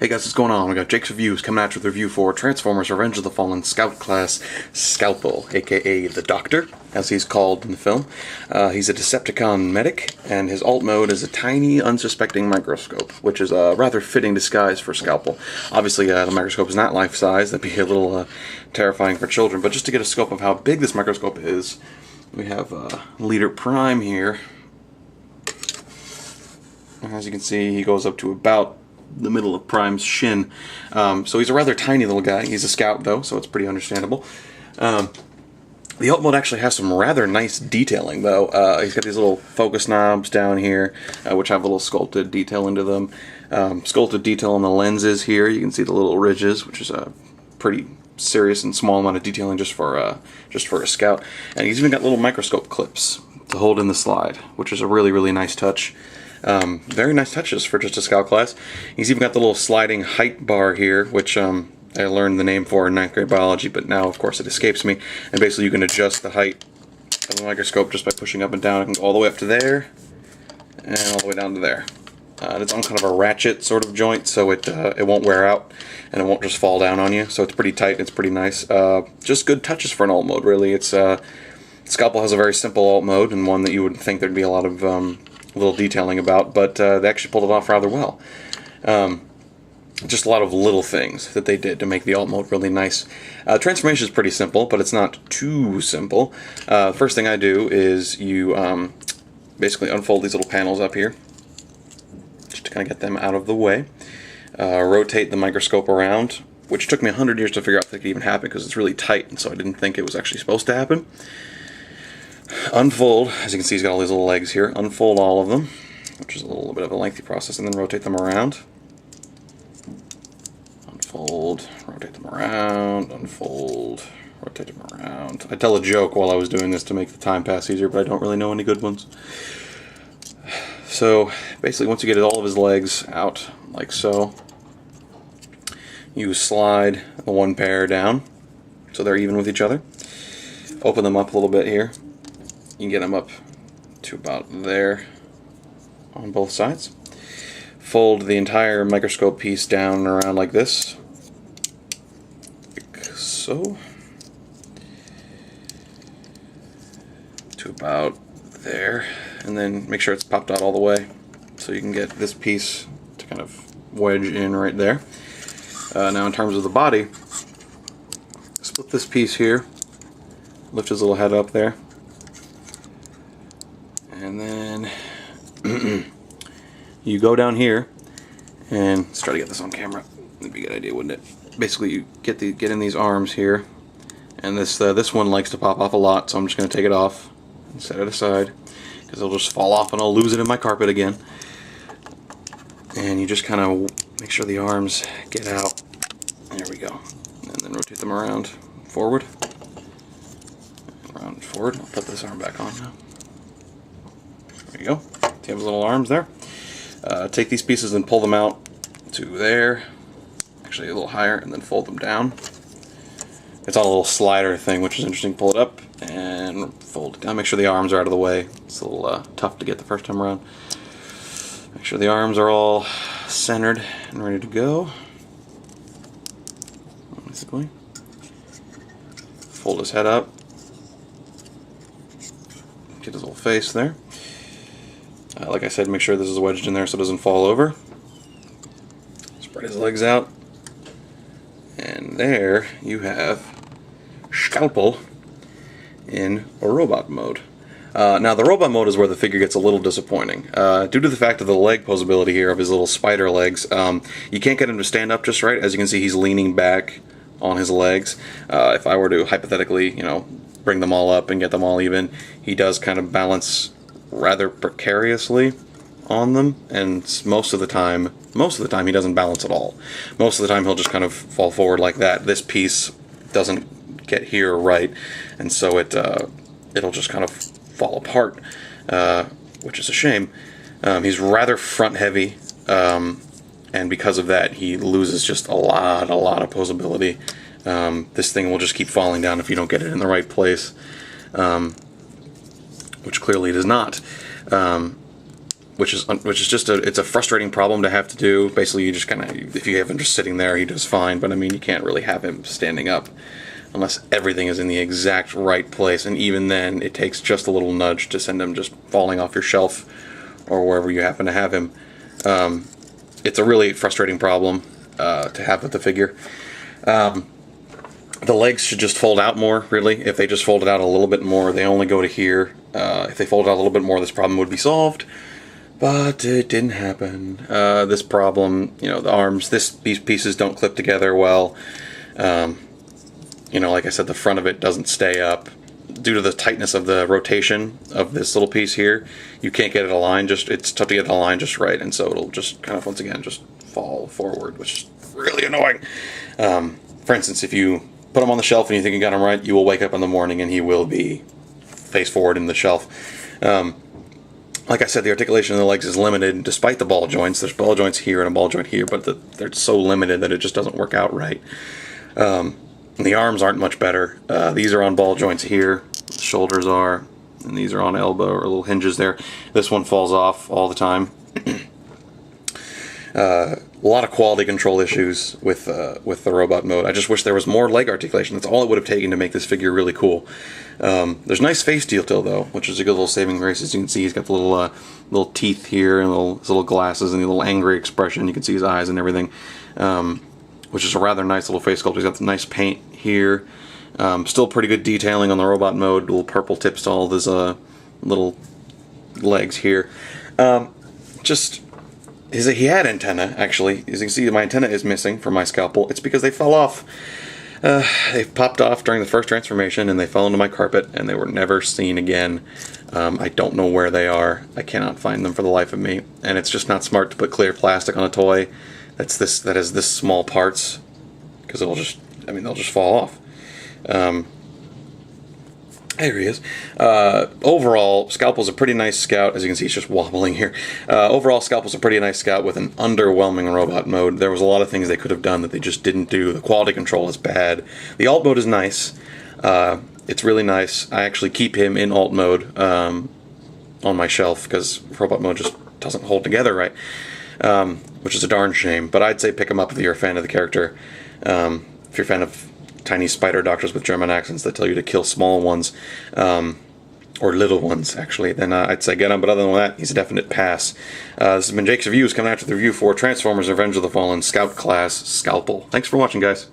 Hey guys, what's going on? We got Jake's Reviews coming at you with a review for Transformers Revenge of the Fallen Scout Class Scalpel, aka the Doctor, as he's called in the film. He's a Decepticon medic, and his alt mode is a tiny, unsuspecting microscope, which is a rather fitting disguise for Scalpel. Obviously, the microscope is not life-size, that'd be a little terrifying for children, but just to get a scope of how big this microscope is, we have Leader Prime here. As you can see, he goes up to about the middle of Prime's shin. So he's a rather tiny little guy. He's a scout though, so it's pretty understandable. The alt mode actually has some rather nice detailing though. He's got these little focus knobs down here, which have a little sculpted detail into them. Sculpted detail on the lenses here. You can see the little ridges, which is a pretty serious and small amount of detailing just for a scout. And he's even got little microscope clips to hold in the slide, which is a really nice touch. Very nice touches for just a scout class. He's even got the little sliding height bar here, which I learned the name for in 9th grade biology, but now of course it escapes me. And basically you can adjust the height of the microscope just by pushing up and down. It can go all the way up to there and all the way down to there. It's on kind of a ratchet sort of joint, so it won't wear out and it won't just fall down on you. So it's pretty tight. It's pretty nice. Just good touches for an alt mode, really. It's Scalpel has a very simple alt mode, and one that you would think there'd be a lot of little detailing about, but they actually pulled it off rather well. Just a lot of little things that they did to make the alt mode really nice. Transformation is pretty simple, but it's not too simple. The first thing I do is you basically unfold these little panels up here, just to kind of get them out of the way. Rotate the microscope around, which took me 100 years to figure out if it could even happen because it's really tight, and so I didn't think it was actually supposed to happen. Unfold, as you can see he's got all these little legs here, unfold all of them, which is a little bit of a lengthy process, and then rotate them around. Unfold, rotate them around, unfold, rotate them around. I tell a joke while I was doing this to make the time pass easier, but I don't really know any good ones. So basically once you get all of his legs out, like so, you slide the one pair down so they're even with each other. Open them up a little bit here. You can get them up to about there on both sides. Fold the entire microscope piece down and around like this. Like so. To about there. And then make sure it's popped out all the way so you can get this piece to kind of wedge in right there. Now in terms of the body, split this piece here. Lift his little head up there. And then you go down here and let's try to get this on camera. That'd be a good idea, wouldn't it? Basically, you get in these arms here, and this one likes to pop off a lot, so I'm just going to take it off and set it aside because it'll just fall off and I'll lose it in my carpet again. And you just kind of make sure the arms get out. There we go. And then rotate them around, forward, around, forward. I'll put this arm back on now. There you go. So you have his little arms there. Take these pieces and pull them out to there. Actually a little higher, and then fold them down. It's on a little slider thing, which is interesting. Pull it up and fold it down. Make sure the arms are out of the way. It's a little tough to get the first time around. Make sure the arms are all centered and ready to go. Basically. Fold his head up. Get his little face there. Like I said, make sure this is wedged in there so it doesn't fall over. Spread his legs out. And there you have Scalpel in a robot mode. Now the robot mode is where the figure gets a little disappointing. Due to the fact of the leg posability here of his little spider legs, you can't get him to stand up just right. As you can see, he's leaning back on his legs. If I were to hypothetically, bring them all up and get them all even, he does kind of balance rather precariously on them, and most of the time he doesn't balance at all. Most of the time he'll just kind of fall forward like that. This piece doesn't get here right, and so it'll just kind of fall apart, which is a shame. He's rather front heavy, and because of that he loses just a lot of posability. This thing will just keep falling down if you don't get it in the right place, which clearly it is not. which is just it's a frustrating problem to have to do. Basically, you just kind of, if you have him just sitting there, he does fine. But I mean, you can't really have him standing up unless everything is in the exact right place, and even then, it takes just a little nudge to send him just falling off your shelf or wherever you happen to have him. It's a really frustrating problem to have with the figure. The legs should just fold out more, really. If they just folded out a little bit more, they only go to here. If they folded out a little bit more, this problem would be solved. But it didn't happen. This problem, you know, the arms, these pieces don't clip together well. You know, like I said, the front of it doesn't stay up. Due to the tightness of the rotation of this little piece here, you can't get it aligned. It's tough to get it aligned just right, and so it'll just kind of, once again, just fall forward, which is really annoying. For instance, if you put him on the shelf and you think you got him right, you will wake up in the morning and he will be face forward in the shelf. Like I said, the articulation of the legs is limited despite the ball joints. There's ball joints here and a ball joint here, but they're so limited that it just doesn't work out right. And the arms aren't much better. These are on ball joints here, the shoulders are, and these are on elbow or little hinges there. This one falls off all the time. A lot of quality control issues with the robot mode. I just wish there was more leg articulation. That's all it would have taken to make this figure really cool. There's nice face detail though, which is a good little saving grace. As you can see, he's got the little teeth here and his little glasses and the little angry expression. You can see his eyes and everything, which is a rather nice little face sculpt. He's got the nice paint here. Still pretty good detailing on the robot mode. Little purple tips to all of his little legs here. He had antenna, actually. As you can see, my antenna is missing from my Scalpel. It's because they fell off. They popped off during the first transformation, and they fell into my carpet, and they were never seen again. I don't know where they are. I cannot find them for the life of me. And it's just not smart to put clear plastic on a toy that has this small parts, because they'll just fall off. There he is. Overall, Scalpel's a pretty nice scout. As you can see, he's just wobbling here. Overall, Scalpel's a pretty nice scout with an underwhelming robot mode. There was a lot of things they could have done that they just didn't do. The quality control is bad. The alt mode is nice. It's really nice. I actually keep him in alt mode on my shelf because robot mode just doesn't hold together right, which is a darn shame. But I'd say pick him up if you're a fan of the character. If you're a fan of tiny spider doctors with German accents that tell you to kill small ones, or little ones, actually, then I'd say get him. But other than that, he's a definite pass. This has been Jake's Reviews, coming after the review for Transformers Revenge of the Fallen Scout Class Scalpel. Thanks for watching, guys.